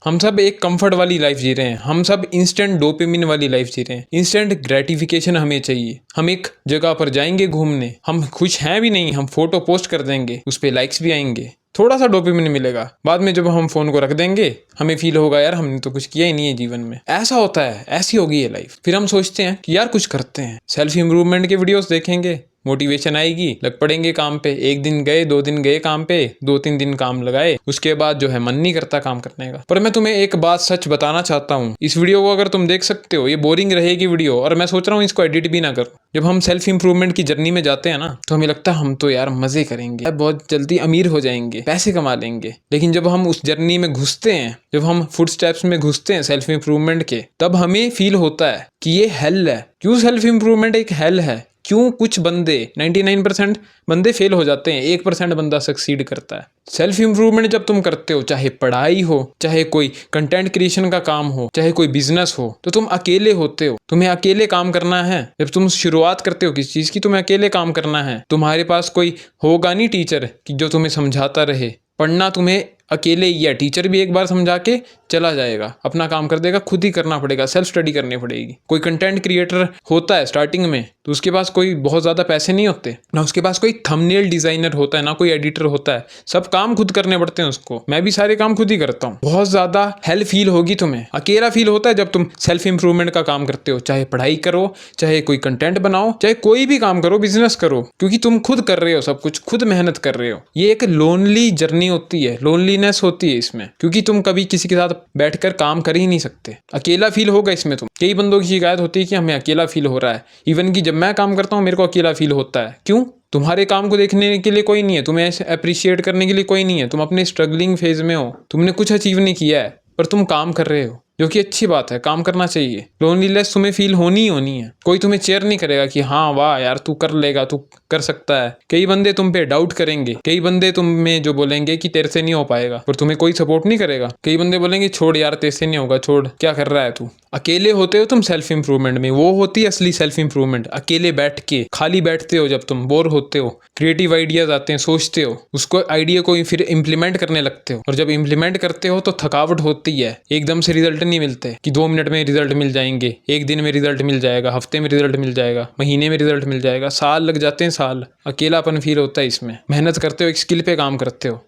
हम सब एक कंफर्ट वाली लाइफ जी रहे हैं। हम सब इंस्टेंट डोपामिन वाली लाइफ जी रहे हैं। इंस्टेंट ग्रेटिफिकेशन हमें चाहिए। हम एक जगह पर जाएंगे घूमने, हम खुश हैं भी नहीं, हम फोटो पोस्ट कर देंगे, उस पर लाइक्स भी आएंगे, थोड़ा सा डोपामिन मिलेगा। बाद में जब हम फोन को रख देंगे हमें फील होगा यार हमने तो कुछ किया ही नहीं है जीवन में। ऐसा होता है, ऐसी होगी ये लाइफ। फिर हम सोचते हैं कि यार कुछ करते हैं, सेल्फ इंप्रूवमेंट के वीडियोस देखेंगे, मोटिवेशन आएगी, लग पड़ेंगे काम पे। एक दिन गए, 2 दिन गए काम पे, 2-3 दिन काम लगाए, उसके बाद जो है मन नहीं करता काम करने का। पर मैं तुम्हें एक बात सच बताना चाहता हूँ, इस वीडियो को अगर तुम देख सकते हो, ये बोरिंग रहेगी वीडियो और मैं सोच रहा हूँ इसको एडिट भी ना करूँ। जब हम सेल्फ इंप्रूवमेंट की जर्नी में जाते हैं ना, तो हमें लगता है हम तो यार मजे करेंगे, बहुत जल्दी अमीर हो जाएंगे, पैसे कमा लेंगे। लेकिन जब हम उस जर्नी में घुसते हैं, जब हम फुट स्टेप्स में घुसते हैं सेल्फ इंप्रूवमेंट के, तब हमें फील होता है कि ये हेल है। क्यों सेल्फ इंप्रूवमेंट एक हेल है? क्यों कुछ बंदे 99% बंदे फेल हो जाते हैं, 1% बंदा सक्सीड करता है। सेल्फ इंप्रूवमेंट जब तुम करते हो, चाहे पढ़ाई हो, चाहे कोई कंटेंट क्रिएशन का काम हो, चाहे कोई बिजनेस हो, तो तुम अकेले होते हो, तुम्हें अकेले काम करना है। जब तुम शुरुआत करते हो किसी चीज की, तुम्हें अकेले काम करना है। तुम्हारे पास कोई होगा नहीं टीचर कि जो तुम्हें समझाता रहे। पढ़ना तुम्हें अकेले ही है, टीचर भी एक बार समझा के चला जाएगा, अपना काम कर देगा, खुद ही करना पड़ेगा, सेल्फ स्टडी करनी पड़ेगी। कोई कंटेंट क्रिएटर होता है स्टार्टिंग में, तो उसके पास कोई बहुत ज़्यादा पैसे नहीं होते ना, उसके पास कोई थंबनेल डिजाइनर होता है ना कोई एडिटर होता है, सब काम खुद करने पड़ते हैं उसको। मैं भी सारे काम खुद ही करता हूँ। बहुत ज़्यादा हेल्प फील होगी तुम्हें, अकेला फील होता है जब तुम सेल्फ इंप्रूवमेंट का काम करते हो, चाहे पढ़ाई करो, चाहे कोई कंटेंट बनाओ, चाहे कोई भी काम करो, बिजनेस करो, क्योंकि तुम खुद कर रहे हो, सब कुछ खुद मेहनत कर रहे हो। ये एक लोनली जर्नी होती है, लोनलीनेस होती है इसमें, क्योंकि तुम कभी किसी के साथ बैठकर काम कर ही नहीं सकते। अकेला फील होगा इसमें तुम। कई बंदों की शिकायत होती है कि हमें अकेला फील हो रहा है। इवन कि जब मैं काम करता हूँ मेरे को अकेला फील होता है। क्यों? तुम्हारे काम को देखने के लिए कोई नहीं है, तुम्हें अप्रिशिएट करने के लिए कोई नहीं है, तुम अपने स्ट्रगलिंग फेज में हो, तुमने कुछ अचीव नहीं किया है, पर तुम काम कर रहे हो, जो कि अच्छी बात है, काम करना चाहिए। लोनलीनेस तुम्हें फील होनी ही होनी है। कोई तुम्हें चेयर नहीं करेगा कि हाँ वाह यार तू कर लेगा, तू कर सकता है। कई बंदे तुम पे डाउट करेंगे, कई बंदे तुम में जो बोलेंगे कि तेरे से नहीं हो पाएगा, पर तुम्हें कोई सपोर्ट नहीं करेगा। कई बंदे बोलेंगे छोड़ यार तेरे से नहीं होगा, छोड़, क्या कर रहा है तू। अकेले होते हो तुम सेल्फ इंप्रूवमेंट में, वो होती है असली सेल्फ इंप्रूवमेंट। अकेले बैठ के खाली बैठते हो, जब तुम बोर होते हो, क्रिएटिव आइडियाज आते हैं, सोचते हो, उसको आइडिया को फिर इंप्लीमेंट करने लगते हो, और जब इंप्लीमेंट करते हो तो थकावट होती है, एकदम से रिजल्ट नहीं मिलते कि 2 मिनट में रिजल्ट मिल जाएंगे, 1 दिन में रिजल्ट मिल जाएगा, हफ्ते में रिजल्ट मिल जाएगा, महीने में रिजल्ट मिल जाएगा, साल लग जाते हैं, साल। अकेलापन फील होता है इसमें। मेहनत करते हो, एक स्किल पे काम करते हो,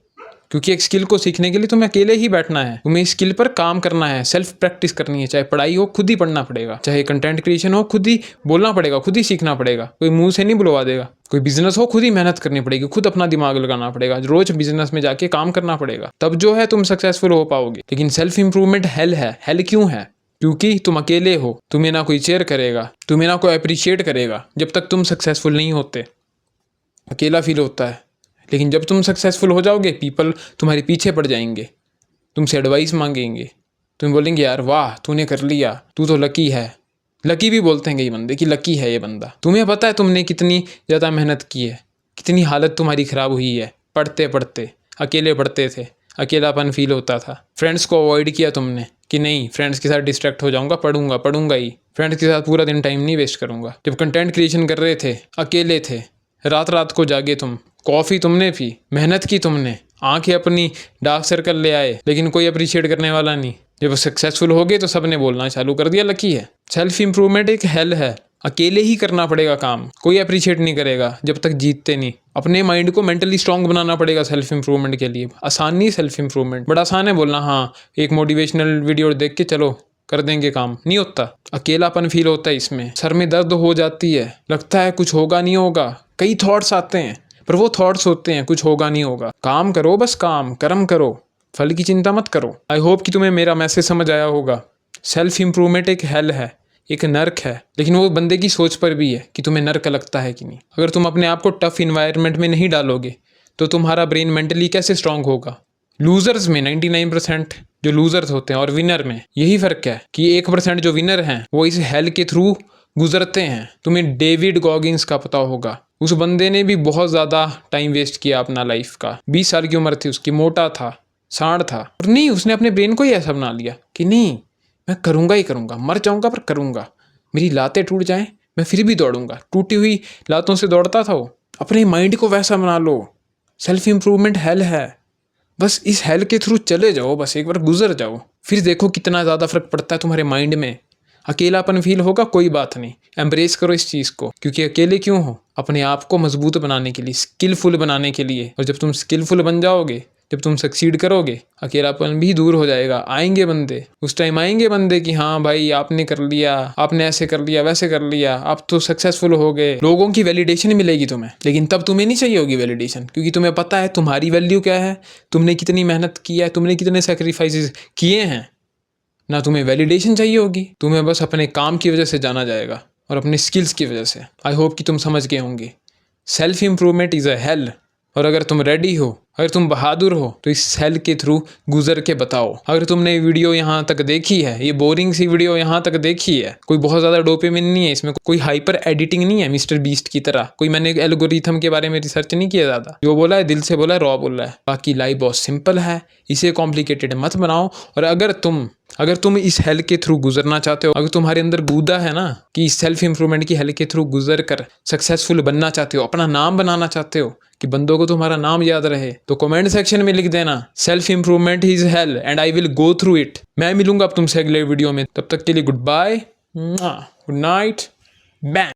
क्योंकि एक स्किल को सीखने के लिए तुम्हें अकेले ही बैठना है, तुम्हें इस स्किल पर काम करना है, सेल्फ प्रैक्टिस करनी है। चाहे पढ़ाई हो खुद ही पढ़ना पड़ेगा, चाहे कंटेंट क्रिएशन हो खुद ही बोलना पड़ेगा, खुद ही सीखना पड़ेगा, कोई मुंह से नहीं बुलवा देगा। कोई बिजनेस हो खुद ही मेहनत करनी पड़ेगी, खुद अपना दिमाग लगाना पड़ेगा, रोज बिजनेस में जाके काम करना पड़ेगा, तब जो है तुम सक्सेसफुल हो पाओगे। लेकिन सेल्फ इंप्रूवमेंट हेल है। हेल क्यों है? क्योंकि तुम अकेले हो, तुम्हें ना कोई चेयर करेगा, तुम्हें ना कोई अप्रिशिएट करेगा। जब तक तुम सक्सेसफुल नहीं होते अकेला फील होता है, लेकिन जब तुम सक्सेसफुल हो जाओगे पीपल तुम्हारे पीछे पड़ जाएंगे, तुमसे एडवाइस मांगेंगे, तुम बोलेंगे यार वाह तूने कर लिया, तू तो लकी है। लकी भी बोलते हैं कई बंदे कि लकी है ये बंदा। तुम्हें पता है तुमने कितनी ज़्यादा मेहनत की है, कितनी हालत तुम्हारी ख़राब हुई है पढ़ते पढ़ते। अकेले पढ़ते थे, अकेलापन फील होता था, फ्रेंड्स को अवॉइड किया तुमने कि नहीं फ्रेंड्स के साथ डिस्ट्रैक्ट हो जाऊंगा, पढ़ूंगा ही, फ्रेंड्स के साथ पूरा दिन टाइम नहीं वेस्ट करूंगा। जब कंटेंट क्रिएशन कर रहे थे, अकेले थे, रात रात को जागे तुम, कॉफ़ी तुमने पी, मेहनत की तुमने, आंखें अपनी डार्क सर्कल ले आए, लेकिन कोई अप्रिशिएट करने वाला नहीं। जब सक्सेसफुल हो गए तो सबने बोलना चालू कर दिया लकी है। सेल्फ इंप्रूवमेंट एक हेल है, अकेले ही करना पड़ेगा काम, कोई अप्रिशिएट नहीं करेगा जब तक जीतते नहीं। अपने माइंड को मेंटली स्ट्रांग बनाना पड़ेगा सेल्फ इंप्रूवमेंट के लिए। आसान नहीं सेल्फ इंप्रूवमेंट, बड़ा आसान है बोलना हाँ एक मोटिवेशनल वीडियो देख के चलो कर देंगे काम, नहीं होता। अकेलापन फील होता है इसमें, सर में दर्द हो जाती है, लगता है कुछ होगा नहीं होगा, कई थॉट्स आते हैं, पर वो थॉट्स होते हैं कुछ होगा नहीं होगा। काम करो, बस काम कर्म करो, फल की चिंता मत करो। आई होप कि तुम्हें मेरा मैसेज समझ आया होगा। सेल्फ इंप्रूवमेंट एक हेल है, एक नर्क है, लेकिन वो बंदे की सोच पर भी है कि तुम्हें नर्क लगता है कि नहीं। अगर तुम अपने आप को टफ इन्वायरमेंट में नहीं डालोगे तो तुम्हारा ब्रेन मेंटली कैसे स्ट्रांग होगा। लूजर्स में 99% जो लूजर्स होते हैं और विनर में यही फ़र्क है कि 1% जो विनर हैं वो इस हेल के थ्रू गुजरते हैं। तुम्हें डेविड गॉगिंस का पता होगा, उस बंदे ने भी बहुत ज़्यादा टाइम वेस्ट किया अपना लाइफ का। 20 साल की उम्र थी उसकी, मोटा था, सांड था, और नहीं उसने अपने ब्रेन को ही ऐसा बना लिया कि नहीं मैं करूँगा ही करूँगा, मर जाऊँगा पर करूँगा, मेरी लातें टूट जाएं मैं फिर भी दौड़ूंगा। टूटी हुई लातों से दौड़ता था वो। अपने माइंड को वैसा बना लो। सेल्फ इंप्रूवमेंट हेल है, बस इस हेल के थ्रू चले जाओ, बस एक बार गुजर जाओ, फिर देखो कितना ज़्यादा फर्क पड़ता है तुम्हारे माइंड में। अकेलापन फील होगा, कोई बात नहीं, एम्ब्रेस करो इस चीज़ को, क्योंकि अकेले क्यों हो? अपने आप को मजबूत बनाने के लिए, स्किलफुल बनाने के लिए। और जब तुम स्किलफुल बन जाओगे, जब तुम सक्सीड करोगे, अकेलापन भी दूर हो जाएगा। आएंगे बंदे, उस टाइम आएंगे बंदे कि हाँ भाई आपने कर लिया, आपने ऐसे कर लिया, वैसे कर लिया, आप तो सक्सेसफुल हो गए। लोगों की वैलिडेशन मिलेगी तुम्हें, लेकिन तब तुम्हें नहीं चाहिए होगी वैलिडेशन, क्योंकि तुम्हें पता है तुम्हारी वैल्यू क्या है, तुमने कितनी मेहनत की है, तुमने कितने सेक्रीफाइसेस किए हैं। ना तुम्हें वैलिडेशन चाहिए होगी, तुम्हें बस अपने काम की वजह से जाना जाएगा और अपने स्किल्स की वजह से। आई होप कि तुम समझ गए होंगे। Self improvement is a hello, और अगर तुम रेडी हो, अगर तुम बहादुर हो, तो इस हेल के थ्रू गुजर के बताओ। अगर तुमने ये वीडियो यहाँ तक देखी है, ये बोरिंग सी वीडियो यहाँ तक देखी है, कोई बहुत ज़्यादा डोपामिन नहीं है इसमें, कोई हाइपर एडिटिंग नहीं है मिस्टर बीस्ट की तरह, कोई मैंने एल्गोरिथम के बारे में रिसर्च नहीं किया ज़्यादा, जो बोला है दिल से बोला है, रॉ बोला है। बाकी लाइफ बहुत सिंपल है, इसे कॉम्प्लिकेटेड मत बनाओ। और अगर तुम इस हेल के थ्रू गुजरना चाहते हो, अगर तुम्हारे अंदर गूदा है ना कि इस सेल्फ इंप्रूवमेंट की हेल के थ्रू गुजर कर सक्सेसफुल बनना चाहते हो, अपना नाम बनाना चाहते हो, कि बंदों को तुम्हारा नाम याद रहे, तो कमेंट सेक्शन में लिख देना self improvement is hello and I will go through it. मैं मिलूंगा अब तुमसे अगले वीडियो में, तब तक के लिए goodbye, good night, bang.